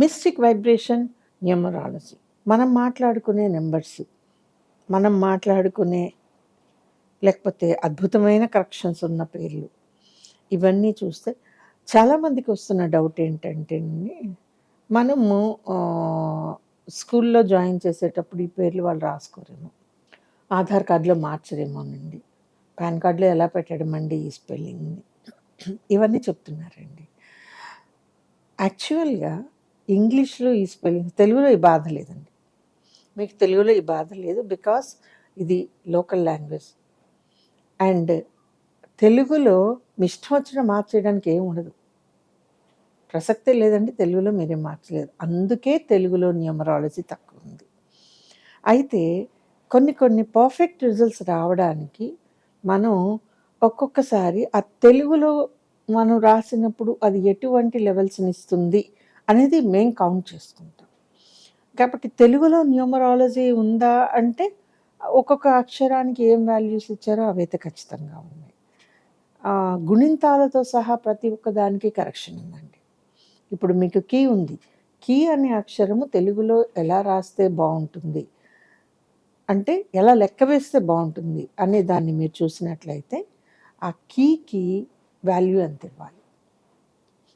Mystic vibration numerology. మనం మాట్లాడుకునే numbers, మనం మాట్లాడుకునే లేకపోతే అద్భుతమైన కరెక్షన్స్ ఉన్న పేర్లు, ఇవన్నీ చూస్తే చాలామందికి వస్తున్న డౌట్ ఏంటంటే మనము స్కూల్లో జాయిన్ చేసేటప్పుడు ఈ పేర్లు వాళ్ళు రాసుకోరేమో, ఆధార్ కార్డులో మార్చరేమోనండి, పాన్ కార్డులో ఎలా పెట్టడమండి ఈ స్పెల్లింగ్ని, ఇవన్నీ చెప్తున్నారండి. యాక్చువల్గా ఇంగ్లీష్లో ఈ స్పెల్లింగ్, తెలుగులో ఈ బాధ లేదండి. మీకు తెలుగులో ఈ బాధ లేదు, బికాస్ ఇది లోకల్ లాంగ్వేజ్. అండ్ తెలుగులో మీ ఇష్టం వచ్చిన మార్చేయడానికి ఏమి ఉండదు, ప్రసక్తే లేదండి. తెలుగులో మీరేం మార్చలేదు, అందుకే తెలుగులో న్యూమరాలజీ తక్కువ ఉంది. అయితే కొన్ని పర్ఫెక్ట్ రిజల్ట్స్ రావడానికి మనం ఒక్కొక్కసారి ఆ తెలుగులో మనం రాసినప్పుడు అది ఎటువంటి లెవెల్స్ని ఇస్తుంది అనేది మేము కౌంట్ చేసుకుంటాం. కాబట్టి తెలుగులో న్యూమరాలజీ ఉందా అంటే ఒక్కొక్క అక్షరానికి ఏం వాల్యూస్ ఇచ్చారో అవైతే ఖచ్చితంగా ఉన్నాయి. గుణింతాలతో సహా ప్రతి ఒక్క దానికి కరెక్షన్ ఉందండి. ఇప్పుడు మీకు కీ ఉంది, కీ అనే అక్షరము తెలుగులో ఎలా రాస్తే బాగుంటుంది అంటే ఎలా లెక్క వేస్తే బాగుంటుంది అనే దాన్ని మీరు చూసినట్లయితే ఆ కీకి వాల్యూ ఎంత ఇవ్వాలి.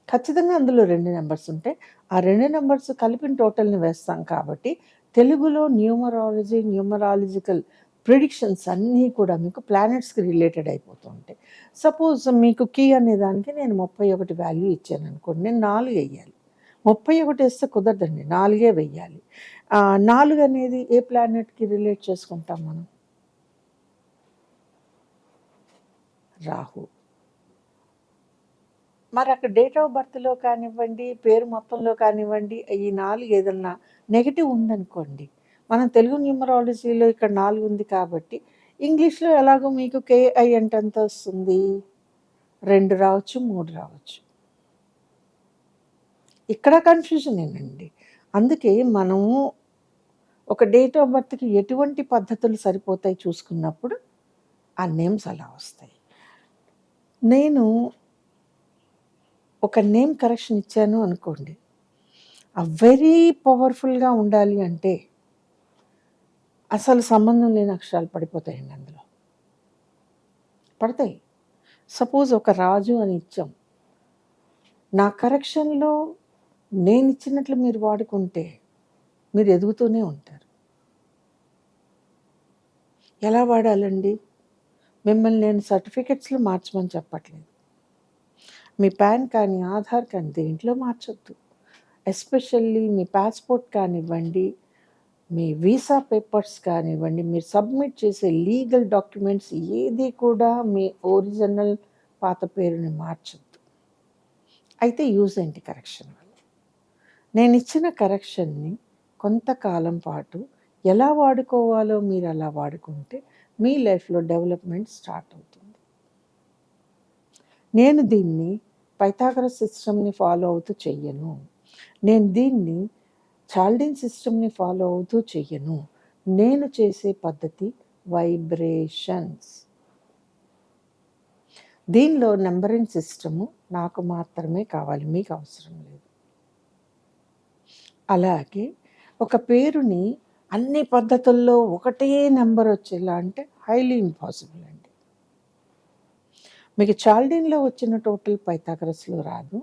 ఖచ్చితంగా అందులో 2 నెంబర్స్ ఉంటాయి, ఆ 2 నెంబర్స్ కలిపిన టోటల్ని వేస్తాం. కాబట్టి తెలుగులో న్యూమరాలజికల్ ప్రిడిక్షన్స్ అన్నీ కూడా మీకు ప్లానెట్స్కి రిలేటెడ్ అయిపోతూ ఉంటాయి. సపోజ్ మీకు కీ అనే దానికి నేను 31 వాల్యూ ఇచ్చాను అనుకోండి, నేను 4 వేయాలి. 31 వేస్తే కుదరదండి, 4 వేయాలి. 4 అనేది ఏ ప్లానెట్కి రిలేట్ చేసుకుంటాం మనం? రాహు. మరి అక్కడ డేట్ ఆఫ్ బర్త్లో కానివ్వండి, పేరు మొత్తంలో కానివ్వండి, ఈ 4 ఏదన్నా నెగిటివ్ ఉందనుకోండి, మనం తెలుగు న్యూమరాలజీలో ఇక్కడ 4 ఉంది కాబట్టి ఇంగ్లీష్లో ఎలాగో మీకు కేఐ అంటే ఎంత వస్తుంది? 2 రావచ్చు, 3 రావచ్చు. ఇక్కడ కన్ఫ్యూజన్ ఏనండి. అందుకే మనము ఒక డేట్ ఆఫ్ బర్త్కి ఎటువంటి పద్ధతులు సరిపోతాయి చూసుకున్నప్పుడు ఆ నేమ్స్ అలా వస్తాయి. నేను ఒక నేమ్ కరెక్షన్ ఇచ్చాను అనుకోండి, వెరీ పవర్ఫుల్గా ఉండాలి అంటే అసలు సంబంధం లేని అక్షరాలు పడిపోతాయండి, అందులో పడతాయి. సపోజ్ ఒక రాజు అని ఇచ్చాం, నా కరెక్షన్లో నేను ఇచ్చినట్లు మీరు వాడుకుంటే మీరు ఎదుగుతూనే ఉంటారు. ఎలా వాడాలండి? మిమ్మల్ని నేను సర్టిఫికెట్స్లో మార్చమని చెప్పట్లేదు, మీ పాన్ కానీ ఆధార్ కానీ దేంట్లో మార్చొద్దు. ఎస్పెషల్లీ మీ పాస్పోర్ట్ కానివ్వండి, మీ వీసా పేపర్స్ కానివ్వండి, మీరు సబ్మిట్ చేసే లీగల్ డాక్యుమెంట్స్ ఏది కూడా మీ ఒరిజినల్ పాత పేరుని మార్చొద్దు. అయితే యూజ్ ఏంటి కరెక్షన్ వల్ల? నేను ఇచ్చిన కరెక్షన్ని కొంతకాలం పాటు ఎలా వాడుకోవాలో మీరు అలా వాడుకుంటే మీ లైఫ్లో డెవలప్మెంట్ స్టార్ట్ అవుతుంది. నేను దీన్ని పైథాగరస్ సిస్టమ్ని ఫాలో అవుతూ చెయ్యను, నేను దీన్ని చాల్డిన్ సిస్టమ్ని ఫాలో అవుతూ చెయ్యను. నేను చేసే పద్ధతి వైబ్రేషన్స్. దీనిలో నెంబరింగ్ సిస్టము నాకు మాత్రమే కావాలి, మీకు అవసరం లేదు. అలాగే ఒక పేరుని అన్ని పద్ధతుల్లో ఒకటే నెంబర్ వచ్చేలా అంటే హైలీ ఇంపాసిబుల్ అండి. మీకు చాల్డిన్లో వచ్చిన టోటల్ పైథాగరస్లో రాదు,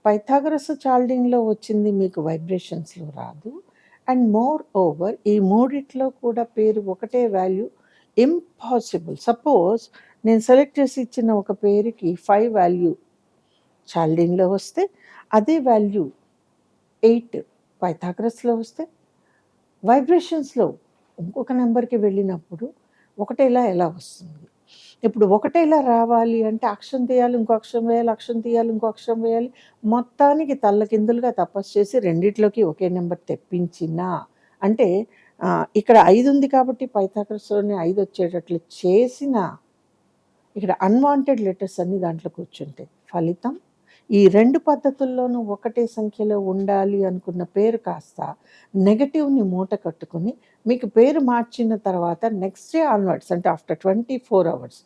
పైథాగరస్ చాల్డిన్లో వచ్చింది మీకు వైబ్రేషన్స్లో రాదు. అండ్ మోర్ ఓవర్ ఈ మూడిట్లో కూడా పేరు ఒకటే వాల్యూ ఇంపాసిబుల్. సపోజ్ నేను సెలెక్ట్ చేసి ఇచ్చిన ఒక పేరుకి 5 వాల్యూ చాల్డిన్లో వస్తే అదే వాల్యూ 8 పైథాగరస్లో వస్తే వైబ్రేషన్స్లో ఇంకొక నెంబర్కి వెళ్ళినప్పుడు ఒకటేలా ఎలా వస్తుంది? ఇప్పుడు ఒకటేలా రావాలి అంటే అక్షరం తీయాలి, ఇంకో అక్షరం వేయాలి, అక్షరం తీయాలి, ఇంకో అక్షరం వేయాలి, మొత్తానికి తల్లకిందులుగా తపస్సు చేసి రెండిట్లోకి ఒకే నెంబర్ తెప్పించినా అంటే ఇక్కడ 5 ఉంది కాబట్టి పైథాగరస్లోనే 5 వచ్చేటట్లు చేసిన ఇక్కడ అన్వాంటెడ్ లెటర్స్ అన్ని దాంట్లో కూర్చుంటాయి. ఫలితం ఈ 2 పద్ధతుల్లోనూ ఒకటే సంఖ్యలో ఉండాలి అనుకున్న పేరు కాస్త నెగటివ్ని మూట కట్టుకుని మీకు పేరు మార్చిన తర్వాత నెక్స్ట్ డే ఆన్వర్డ్స్ అంటే ఆఫ్టర్ 24 hours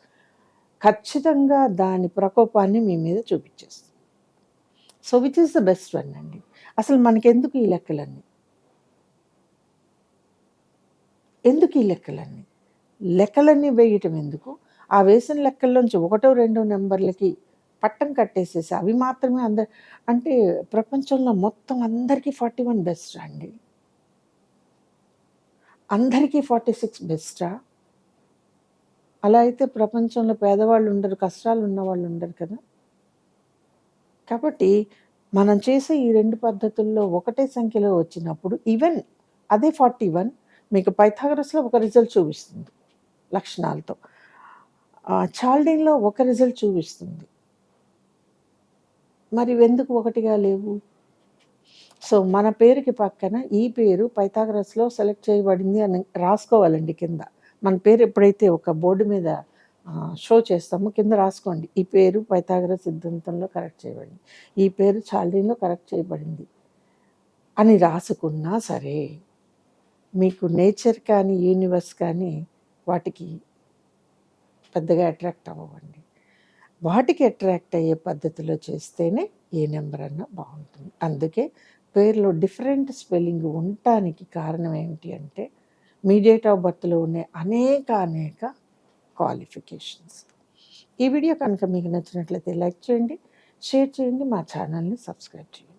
ఖచ్చితంగా దాని ప్రకోపాన్ని మీ మీద చూపించేస్తుంది. So which is the best one అండి. అసలు మనకెందుకు ఈ లెక్కలన్నీ? ఎందుకు ఈ లెక్కలన్నీ? లెక్కలన్నీ వేయటం ఎందుకు? ఆ వేసిన లెక్కల్లోంచి ఒకటో, రెండో నంబర్‌లకి పట్టం కట్టేసేసి అవి మాత్రమే అంటే ప్రపంచంలో మొత్తం అందరికీ 41 బెస్టా అండి? అందరికీ 46 బెస్టా? అలా అయితే ప్రపంచంలో పేదవాళ్ళు ఉండరు, కష్టాలు ఉన్నవాళ్ళు ఉండరు కదా! కాబట్టి మనం చేసే ఈ 2 పద్ధతుల్లో ఒకటే సంఖ్యలో వచ్చినప్పుడు ఈవెన్ అదే 41 మీకు పైథాగరస్‌లో ఒక రిజల్ట్ చూపిస్తుంది లక్షణాలతో. చాల్డీన్‌లో ఒక రిజల్ట్ చూపిస్తుంది. మరి ఇవెందుకు ఒకటిగా లేవు? సో, మన పేరుకి పక్కన ఈ పేరు పైథాగరస్‌లో సెలెక్ట్ చేయబడింది అని రాసుకోవాలండి కింద. మన పేరు ఎప్పుడైతే ఒక బోర్డు మీద షో చేస్తామో కింద రాసుకోండి. ఈ పేరు పైథాగరస్ సిద్ధాంతంలో కరెక్ట్ చేయబడింది. ఈ పేరు చాల్డీన్‌లో కరెక్ట్ చేయబడింది అని రాసుకున్నా సరే, మీకు నేచర్ కానీ, యూనివర్స్ కానీ వాటికి పెద్దగా అట్రాక్ట్ అవ్వవండి. వాటికి అట్రాక్ట్ అయ్యే పద్ధతిలో చేస్తేనే ఏ నెంబర్ అన్నా బాగుంటుంది. అందుకే పేరులో డిఫరెంట్ స్పెల్లింగ్ ఉండటానికి కారణం ఏమిటి అంటే, మీ డేట్ ఆఫ్ బర్త్‌లో ఉండే అనేక క్వాలిఫికేషన్స్. ఈ వీడియో కనుక మీకు నచ్చినట్లయితే లైక్ చేయండి, షేర్ చేయండి, మా ఛానల్‌ని సబ్స్క్రైబ్ చేయండి.